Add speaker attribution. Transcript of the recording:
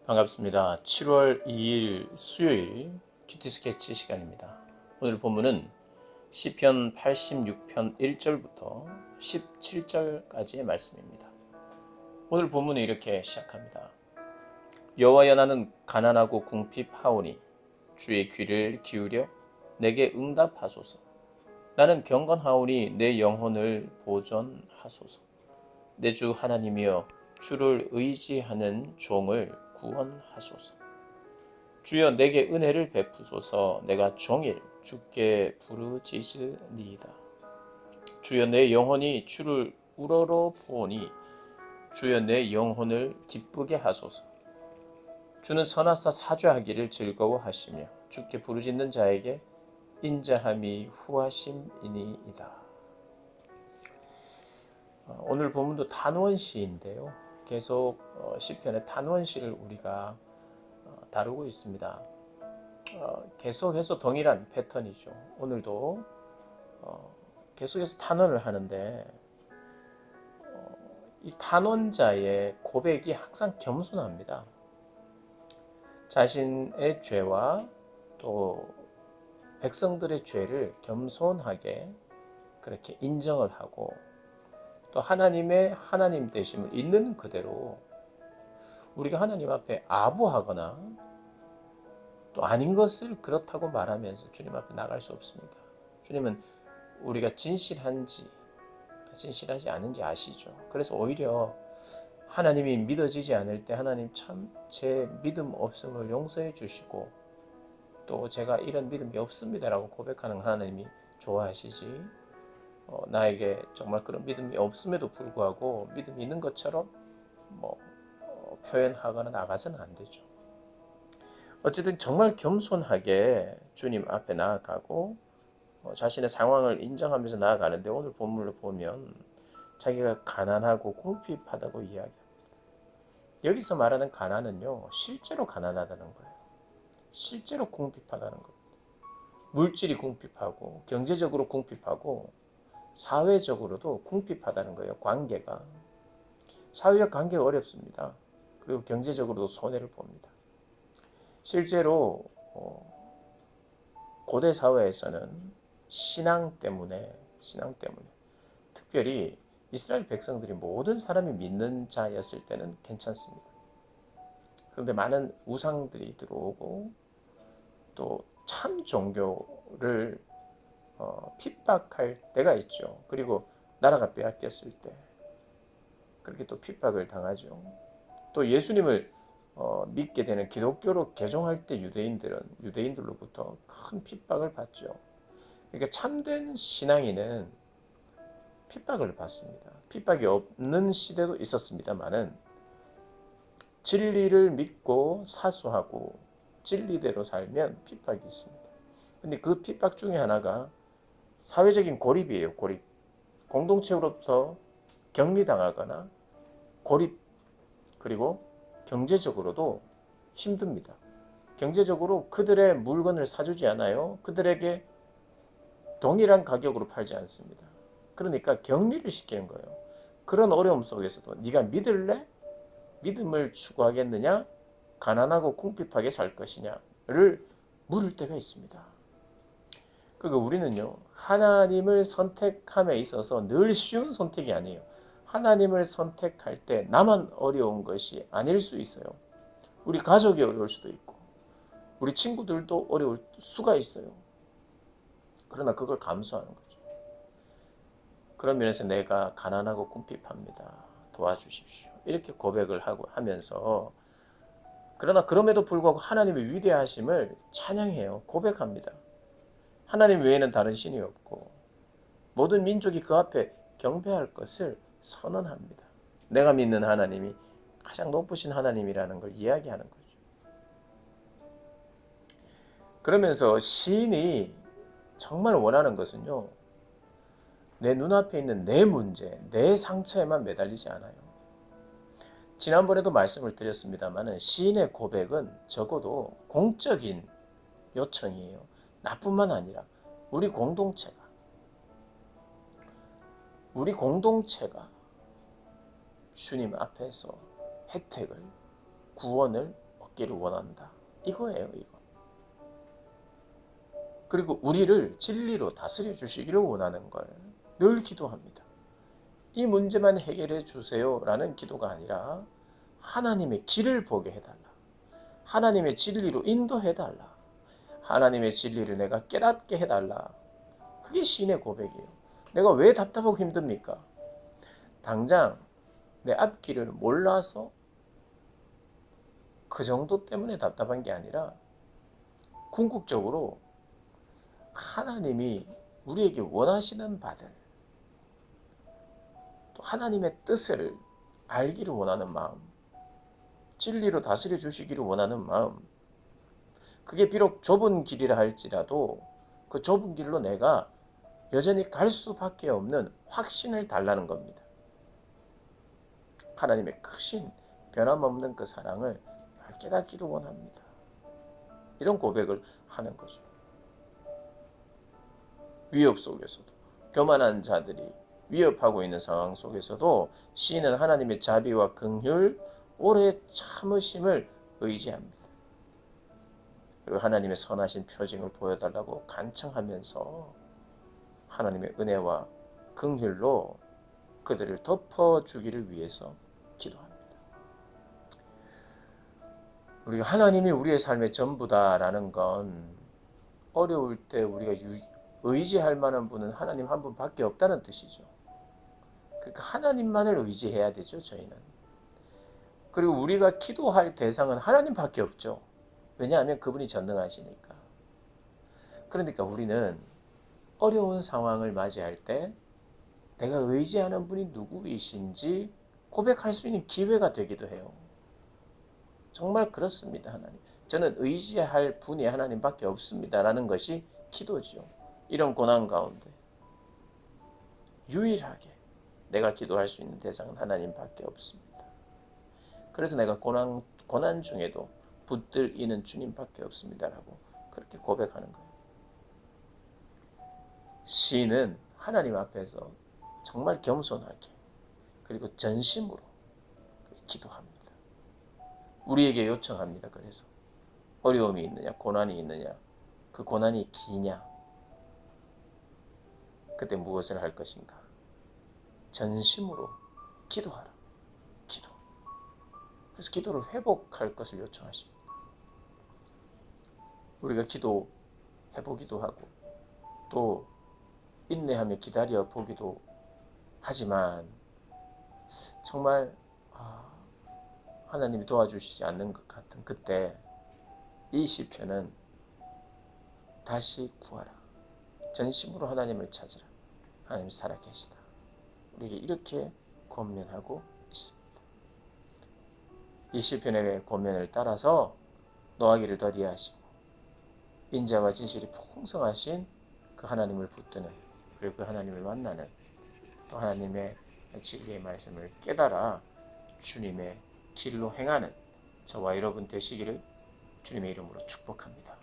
Speaker 1: 반갑습니다. 7월 2일 수요일 큐티 스케치 시간입니다. 오늘 본문은 시편 86편 1절부터 17절까지의 말씀입니다. 오늘 본문은 이렇게 시작합니다. 여호와여, 나는 가난하고 궁핍하오니 주의 귀를 기울여 내게 응답하소서. 나는 경건하오니 내 영혼을 보존하소서. 내 주 하나님이여, 주를 의지하는 종을 구원하소서. 주여, 내게 은혜를 베푸소서. 내가 종일 주께 부르짖으니이다. 주여, 내 영혼이 주를 우러러 보니 주여, 내 영혼을 기쁘게 하소서. 주는 선하사 사죄하기를 즐거워하시며 주께 부르짖는 자에게 인자함이 후하심이니이다. 오늘 본문도 단원시인데요. 계속 시편의 단원시를 우리가 다루고 있습니다. 계속해서 동일한 패턴이죠. 오늘도 계속해서 탄원을 하는데 이 탄원자의 고백이 항상 겸손합니다. 자신의 죄와 또 백성들의 죄를 겸손하게 그렇게 인정을 하고 또 하나님의 하나님 되심을 있는 그대로 우리가 하나님 앞에 아부하거나 또 아닌 것을 그렇다고 말하면서 주님 앞에 나갈 수 없습니다. 주님은 우리가 진실한지 진실하지 않은지 아시죠. 그래서 오히려 하나님이 믿어지지 않을 때 하나님 참 제 믿음 없음을 용서해 주시고 또 제가 이런 믿음이 없습니다라고 고백하는 하나님이 좋아하시지, 나에게 정말 그런 믿음이 없음에도 불구하고 믿음이 있는 것처럼 표현하거나 나가서는 안 되죠. 어쨌든 정말 겸손하게 주님 앞에 나아가고 자신의 상황을 인정하면서 나아가는데 오늘 본문을 보면 자기가 가난하고 궁핍하다고 이야기합니다. 여기서 말하는 가난은요, 실제로 가난하다는 거예요. 실제로 궁핍하다는 겁니다. 물질이 궁핍하고 경제적으로 궁핍하고 사회적으로도 궁핍하다는 거예요. 관계가. 사회적 관계가 어렵습니다. 그리고 경제적으로도 손해를 봅니다. 실제로 고대 사회에서는 신앙 때문에 특별히 이스라엘 백성들이 모든 사람이 믿는 자였을 때는 괜찮습니다. 그런데 많은 우상들이 들어오고 또 참 종교를 핍박할 때가 있죠. 그리고 나라가 빼앗겼을 때 그렇게 또 핍박을 당하죠. 또 예수님을 믿게 되는 기독교로 개종할 때 유대인들로부터 큰 핍박을 받죠. 그러니까 참된 신앙인은 핍박을 받습니다. 핍박이 없는 시대도 있었습니다만은 진리를 믿고 사수하고 진리대로 살면 핍박이 있습니다. 근데 그 핍박 중에 하나가 사회적인 고립이에요. 고립. 공동체로부터 격리당하거나 고립, 그리고 경제적으로도 힘듭니다. 경제적으로 그들의 물건을 사주지 않아요. 그들에게 동일한 가격으로 팔지 않습니다. 그러니까 격리를 시키는 거예요. 그런 어려움 속에서도 네가 믿을래? 믿음을 추구하겠느냐? 가난하고 궁핍하게 살 것이냐를 물을 때가 있습니다. 그리고 우리는요, 하나님을 선택함에 있어서 늘 쉬운 선택이 아니에요. 하나님을 선택할 때 나만 어려운 것이 아닐 수 있어요. 우리 가족이 어려울 수도 있고 우리 친구들도 어려울 수가 있어요. 그러나 그걸 감수하는 거죠. 그런 면에서 내가 가난하고 궁핍합니다. 도와주십시오. 이렇게 고백을 하면서 그러나 그럼에도 불구하고 하나님의 위대하심을 찬양해요. 고백합니다. 하나님 외에는 다른 신이 없고 모든 민족이 그 앞에 경배할 것을 선언합니다. 내가 믿는 하나님이 가장 높으신 하나님이라는 걸 이야기하는 거죠. 그러면서 시인이 정말 원하는 것은요, 내 눈앞에 있는 내 문제, 내 상처에만 매달리지 않아요. 지난번에도 말씀을 드렸습니다만 시인의 고백은 적어도 공적인 요청이에요. 나뿐만 아니라 우리 공동체가 주님 앞에서 혜택을, 구원을 깨닫기를 원한다. 이거예요, 이거. 그리고 우리를 진리로 다스려 주시기를 원하는 걸 늘 기도합니다. 이 문제만 해결해 주세요라는 기도가 아니라 하나님의 길을 보게 해달라. 하나님의 진리로 인도해달라. 하나님의 진리를 내가 깨닫게 해달라. 그게 시인의 고백이에요. 내가 왜 답답하고 힘듭니까? 당장 내 앞길을 몰라서 그 정도 때문에 답답한 게 아니라 궁극적으로 하나님이 우리에게 원하시는 바들, 또 하나님의 뜻을 알기를 원하는 마음, 진리로 다스려 주시기를 원하는 마음, 그게 비록 좁은 길이라 할지라도 그 좁은 길로 내가 여전히 갈 수밖에 없는 확신을 달라는 겁니다. 하나님의 크신 변함없는 그 사랑을 깨닫기를 원합니다. 이런 고백을 하는 거죠. 위협 속에서도, 교만한 자들이 위협하고 있는 상황 속에서도 시인은 하나님의 자비와 긍휼, 오래 참으심을 의지합니다. 그리고 하나님의 선하신 표징을 보여달라고 간청하면서 하나님의 은혜와 긍휼로 그들을 덮어주기를 위해서 기도합니다. 우리가 하나님이 우리의 삶의 전부다라는 건 어려울 때 우리가 의지할 만한 분은 하나님 한 분밖에 없다는 뜻이죠. 그러니까 하나님만을 의지해야 되죠, 저희는. 그리고 우리가 기도할 대상은 하나님밖에 없죠. 왜냐하면 그분이 전능하시니까. 그러니까 우리는 어려운 상황을 맞이할 때 내가 의지하는 분이 누구이신지 고백할 수 있는 기회가 되기도 해요. 정말 그렇습니다, 하나님. 저는 의지할 분이 하나님밖에 없습니다라는 것이 기도죠. 이런 고난 가운데 유일하게 내가 기도할 수 있는 대상은 하나님밖에 없습니다. 그래서 내가 고난 중에도 붙들 이는 주님밖에 없습니다라고 그렇게 고백하는 거예요. 시인은 하나님 앞에서 정말 겸손하게 그리고 전심으로 기도합니다. 우리에게 요청합니다. 그래서 어려움이 있느냐, 고난이 있느냐, 그 고난이 기냐, 그때 무엇을 할 것인가? 전심으로 기도하라. 기도. 그래서 기도를 회복할 것을 요청하십니다. 우리가 기도해보기도 하고 또 인내하며 기다려 보기도 하지만 정말 하나님이 도와주시지 않는 것 같은 그때 이 시편은 다시 구하라. 전심으로 하나님을 찾으라. 하나님 살아계시다. 우리에게 이렇게 권면하고 있습니다. 이 시편의 권면을 따라서 노하기를 더디하시고 인자와 진실이 풍성하신 그 하나님을 붙드는, 그리고 그 하나님을 만나는, 또 하나님의 진리의 말씀을 깨달아 주님의 길로 행하는 저와 여러분 되시기를 주님의 이름으로 축복합니다.